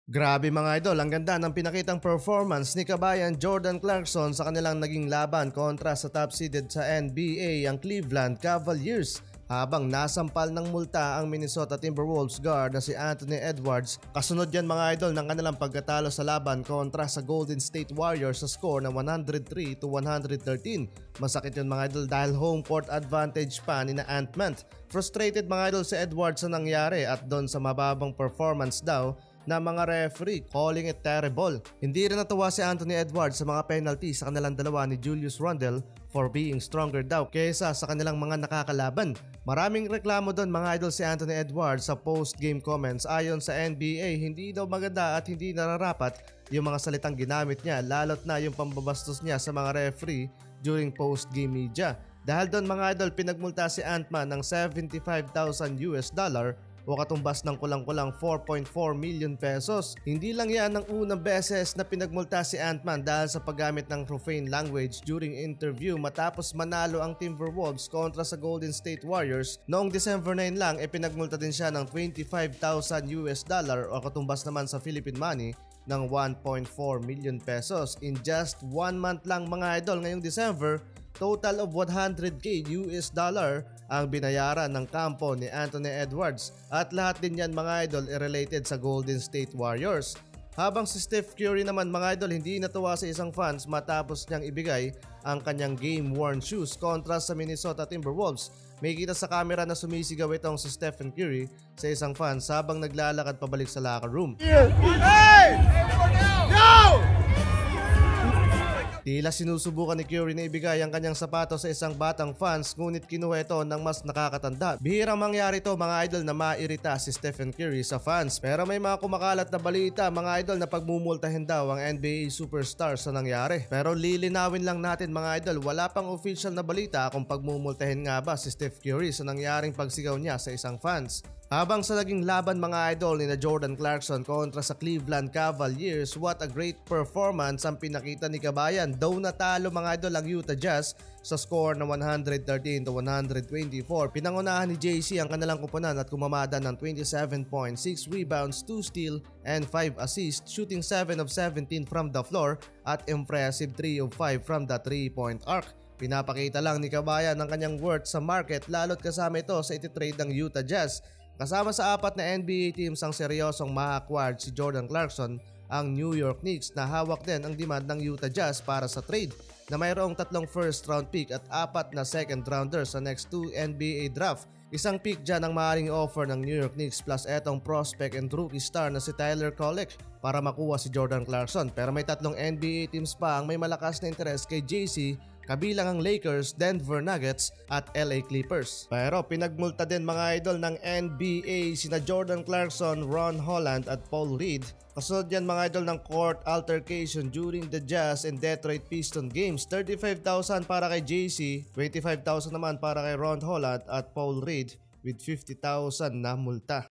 Grabe mga idol, ang ganda ng pinakitang performance ni kabayan Jordan Clarkson sa kanilang naging laban kontra sa top seeded sa NBA ang Cleveland Cavaliers. Habang nasampal ng multa ang Minnesota Timberwolves guard na si Anthony Edwards, kasunod yan mga idol ng kanilang pagkatalo sa laban kontra sa Golden State Warriors sa score na 103-113. Masakit yun mga idol dahil home court advantage pa ni na Ant-Man. Frustrated mga idol si Edwards sa nangyari at doon sa mababang performance daw na mga referee, calling it terrible. Hindi rin natuwa si Anthony Edwards sa mga penalty sa kanilang dalawa ni Julius Randle for being stronger daw kaysa sa kanilang mga nakakalaban. Maraming reklamo doon mga idol si Anthony Edwards sa post-game comments. Ayon sa NBA, hindi daw maganda at hindi nararapat yung mga salitang ginamit niya, lalot na yung pambabastos niya sa mga referee during post-game media. Dahil doon mga idol, pinagmulta si Ant-Man ng $75,000 o katumbas ng kulang-kulang 4.4 million pesos. Hindi lang yan ang unang beses na pinagmulta si Ant-Man dahil sa paggamit ng profane language during interview matapos manalo ang Timberwolves kontra sa Golden State Warriors. Noong December 9 lang, pinagmulta din siya ng $25,000 o katumbas naman sa Philippine money ng 1.4 million pesos. In just 1 month lang mga idol ngayong December, total of $100K ang binayaran ng kampo ni Anthony Edwards at lahat din yan mga idol related sa Golden State Warriors. Habang si Steph Curry naman mga idol hindi natuwa sa isang fans matapos niyang ibigay ang kanyang game-worn shoes kontra sa Minnesota Timberwolves. May kita sa camera na sumisigaw itong si Stephen Curry sa isang fans habang naglalakad pabalik sa locker room. Hey! No! Tila sinusubukan ni Curry na ibigay ang kanyang sapatos sa isang batang fans ngunit kinuha ito ng mas nakakatanda. Bihirang mangyari ito mga idol na mairita si Stephen Curry sa fans. Pero may mga kumakalat na balita mga idol na pagmumultahin daw ang NBA superstars sa nangyari. Pero lilinawin lang natin mga idol, wala pang official na balita kung pagmumultahin nga ba si Steph Curry sa nangyaring pagsigaw niya sa isang fans. Habang sa naging laban mga idol ni na Jordan Clarkson kontra sa Cleveland Cavaliers, what a great performance ang pinakita ni kabayan. Though natalo mga idol ang Utah Jazz sa score na 113-124, pinangunahan ni JC ang kanilang kupunan at kumamada ng 27 points, 6 rebounds, 2 steal and 5 assists, shooting 7 of 17 from the floor at impressive 3 of 5 from the 3-point arc. Pinapakita lang ni kabayan ang kanyang worth sa market lalo't kasama ito sa ititrade ng Utah Jazz. Kasama sa apat na NBA teams ang seryosong ma-acquired si Jordan Clarkson, ang New York Knicks na hawak din ang demand ng Utah Jazz para sa trade na mayroong 3 first round pick at 4 na second rounder sa next 2 NBA draft. Isang pick dyan ang maaaring offer ng New York Knicks plus etong prospect and rookie star na si Tyler Kolek para makuha si Jordan Clarkson. Pero may 3 NBA teams pa ang may malakas na interest kay JC, kabilang ang Lakers, Denver Nuggets at LA Clippers. Pero pinagmulta din mga idol ng NBA sina Jordan Clarkson, Ron Holland at Paul Reed. Kasunod yan mga idol ng court altercation during the Jazz and Detroit Pistons games. 35,000 para kay JC, 25,000 naman para kay Ron Holland at Paul Reed with 50,000 na multa.